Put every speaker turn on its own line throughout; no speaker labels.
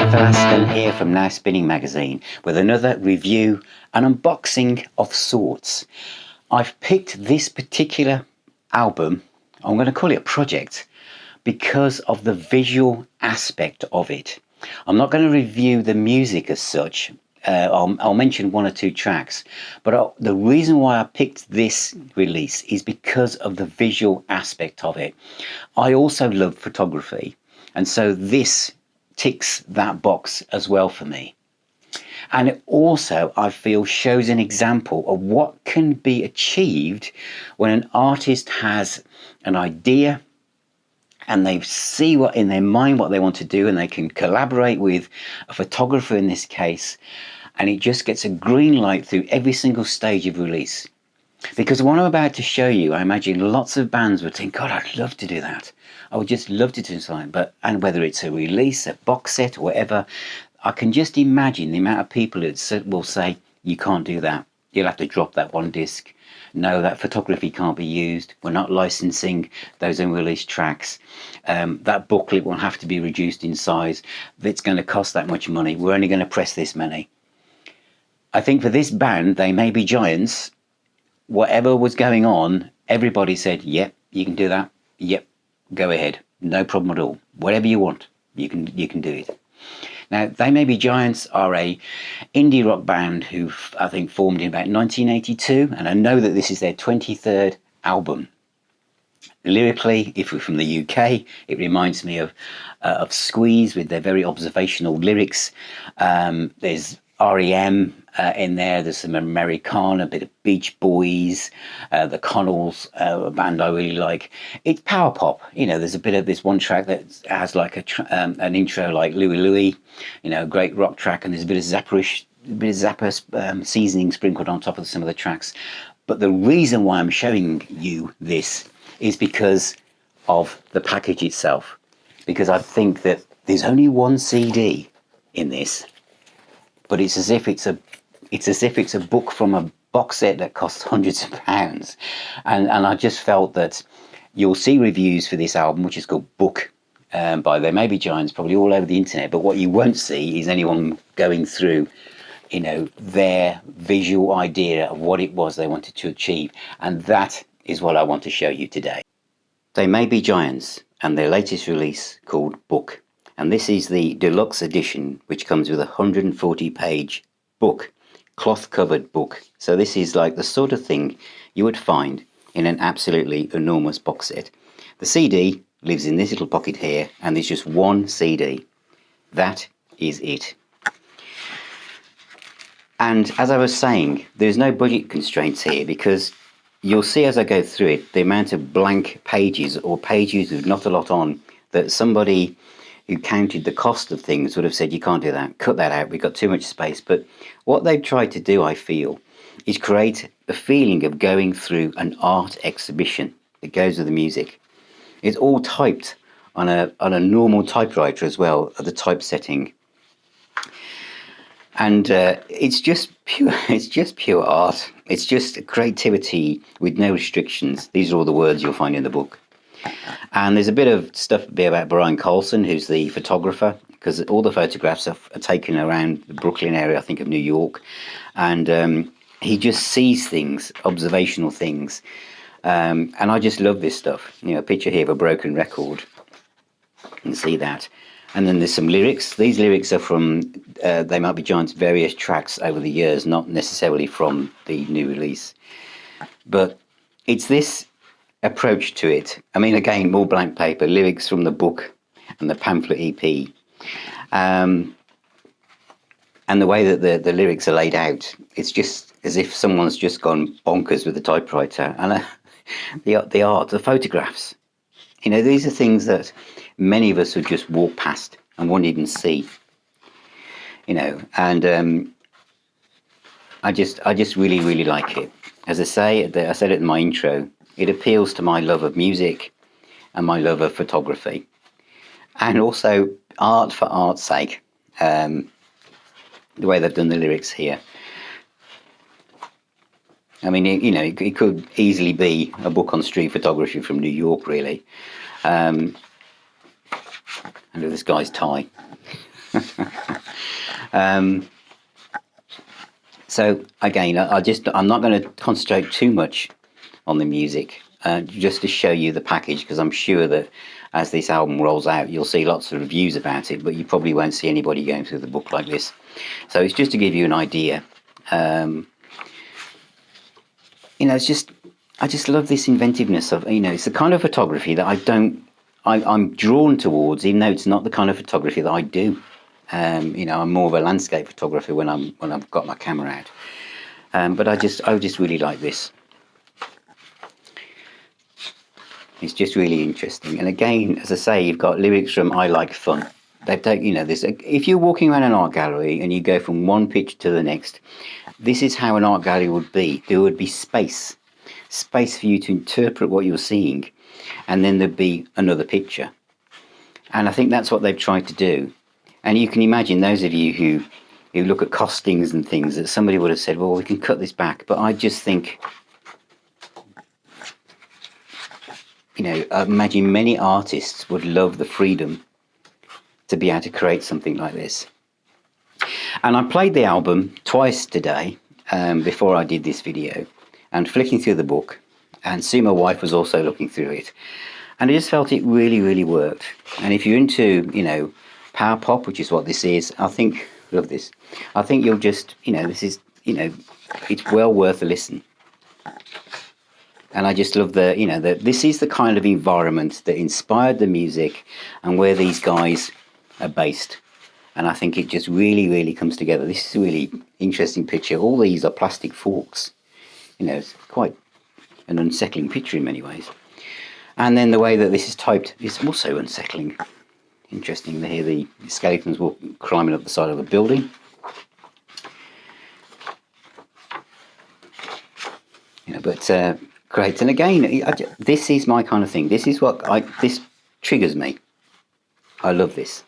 Aston here from Now Spinning magazine with another review and unboxing of sorts. I've picked this particular album, I'm going to call it a project, because of the visual aspect of it. I'm not going to review the music as such. I'll mention one or two tracks, but the reason why I picked this release is because of the visual aspect of it. I also love photography, and so this ticks that box as well for me. And it also, I feel, shows an example of what can be achieved when an artist has an idea and they see what in their mind what they want to do, and they can collaborate with a photographer in this case, and it just gets a green light through every single stage of release. Because what I'm about to show you, I imagine lots of bands would think, God, I'd love to do that. I would just love to do something. And whether it's a release, a box set, or whatever, I can just imagine the amount of people that will say, you can't do that. You'll have to drop that one disc. No, that photography can't be used. We're not licensing those unreleased tracks. That booklet will have to be reduced in size. It's going to cost that much money. We're only going to press this many. I think for this band, They May Be Giants, whatever was going on, everybody said, yep, you can do that. Yep, go ahead. No problem at all. Whatever you want, you can do it. Now, They May Be Giants are a indie rock band who I think formed in about 1982, and I know that this is their 23rd album. Lyrically, if we're from the UK, it reminds me of Squeeze with their very observational lyrics. There's REM in there, there's some Americana, a bit of Beach Boys, the Connels, a band I really like. It's power pop, there's a bit of this one track that has like an intro like Louie Louie, a great rock track, and there's a bit of Zappa seasoning sprinkled on top of some of the tracks. But the reason why I'm showing you this is because of the package itself, because I think that there's only one CD in this, but it's as if it's a book from a box set that costs hundreds of pounds. And I just felt that you'll see reviews for this album, which is called Book, by They May Be Giants, probably all over the internet. But what you won't see is anyone going through, their visual idea of what it was they wanted to achieve. And that is what I want to show you today. They May Be Giants and their latest release called Book. And this is the Deluxe edition, which comes with a 140-page book, cloth-covered book. So this is like the sort of thing you would find in an absolutely enormous box set. The CD lives in this little pocket here, and there's just one CD. That is it. And as I was saying, there's no budget constraints here, because you'll see as I go through it, the amount of blank pages or pages with not a lot on, that somebody who counted the cost of things would have said, you can't do that, cut that out, we've got too much space. But what they've tried to do, I feel, is create a feeling of going through an art exhibition that goes with the music. It's all typed on a normal typewriter as well, at the typesetting. And it's just pure art. It's just creativity with no restrictions. These are all the words you'll find in the book. And there's a bit of stuff about Brian Karlsson, who's the photographer, because all the photographs are taken around the Brooklyn area, I think, of New York. And he just sees things, observational things. And I just love this stuff. A picture here of a broken record. You can see that. And then there's some lyrics. These lyrics are from They Might Be Giants' various tracks over the years, not necessarily from the new release. But it's this approach to it. I mean, again, more blank paper, lyrics from the book and the pamphlet EP. And the way that the lyrics are laid out, it's just as if someone's just gone bonkers with the typewriter. And the art, the photographs, these are things that many of us would just walk past and wouldn't even see. And I just really, really like it. As I said it in my intro, it appeals to my love of music and my love of photography, and also art for art's sake. The way they've done the lyrics here. I mean, it could easily be a book on street photography from New York, really. Under this guy's tie. So again, I'm not going to concentrate too much on the music, just to show you the package, because I'm sure that as this album rolls out, you'll see lots of reviews about it, but you probably won't see anybody going through the book like this. So it's just to give you an idea. It's just, I just love this inventiveness of, it's the kind of photography that I'm drawn towards, even though it's not the kind of photography that I do. I'm more of a landscape photographer when I've got my camera out. But I just really like this. It's just really interesting. And again, as I say, you've got lyrics from I Like Fun. They've taken, this. If you're walking around an art gallery and you go from one picture to the next, this is how an art gallery would be. There would be space for you to interpret what you're seeing, and then there'd be another picture. And I think that's what they've tried to do. And you can imagine those of you who look at costings and things, that somebody would have said, well, we can cut this back. But I just think, I imagine many artists would love the freedom to be able to create something like this. And I played the album twice today before I did this video, and flicking through the book, and Sue, my wife, was also looking through it. And I just felt it really, really worked. And if you're into, power pop, which is what this is, I think, love this. I think you'll just, this is, it's well worth a listen. And I just love this is the kind of environment that inspired the music and where these guys are based. And I think it just really, really comes together. This is a really interesting picture. All these are plastic forks. It's quite an unsettling picture in many ways. And then the way that this is typed is also unsettling. Interesting to hear the skeletons climbing up the side of a building. But great. And again, this is my kind of thing. This is this triggers me. I love this.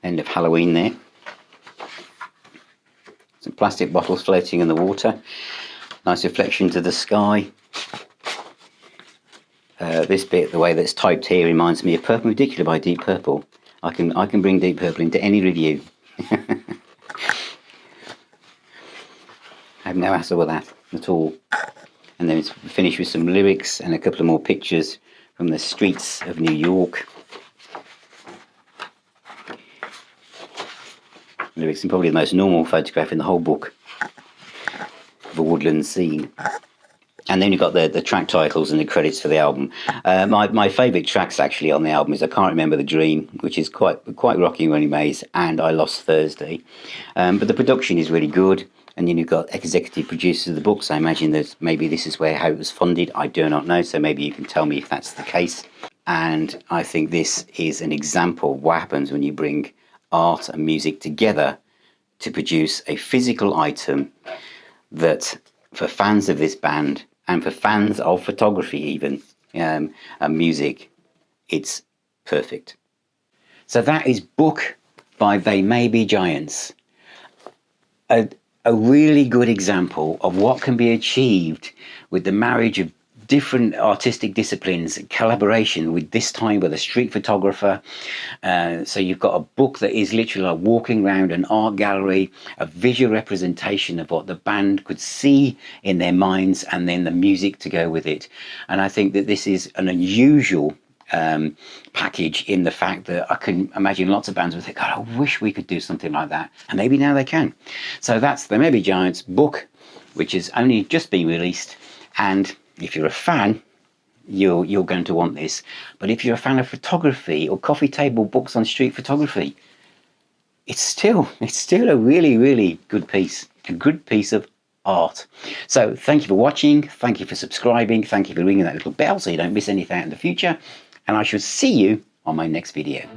End of Halloween there. Some plastic bottles floating in the water. Nice reflection to the sky. This bit, the way that's typed here, reminds me of Perpendicular by Deep Purple. I can bring Deep Purple into any review. I have no hassle with that at all. And then it's finished with some lyrics and a couple of more pictures from the streets of New York. Lyrics, and probably the most normal photograph in the whole book of a woodland scene. And then you've got the track titles and the credits for the album. My favourite tracks actually on the album is I Can't Remember the Dream, which is quite rocky Running Maze, and I Lost Thursday. But the production is really good. And then you've got executive producers of the book, so I imagine that maybe this is how it was funded. I do not know, so maybe you can tell me if that's the case. And I think this is an example of what happens when you bring art and music together to produce a physical item that, for fans of this band and for fans of photography even, and music, it's perfect. So that is Book by They May Be Giants. A really good example of what can be achieved with the marriage of different artistic disciplines, collaboration with this time with a street photographer. So you've got a book that is literally like walking around an art gallery, a visual representation of what the band could see in their minds, and then the music to go with it. And I think that this is an unusual package in the fact that I can imagine lots of bands would think, God, I wish we could do something like that. And maybe now they can. So that's the They May Be Giants book, which has only just been released. And if you're a fan, you're going to want this. But if you're a fan of photography or coffee table books on street photography, it's still a really, really good piece. A good piece of art. So thank you for watching. Thank you for subscribing. Thank you for ringing that little bell so you don't miss anything in the future. And I shall see you on my next video.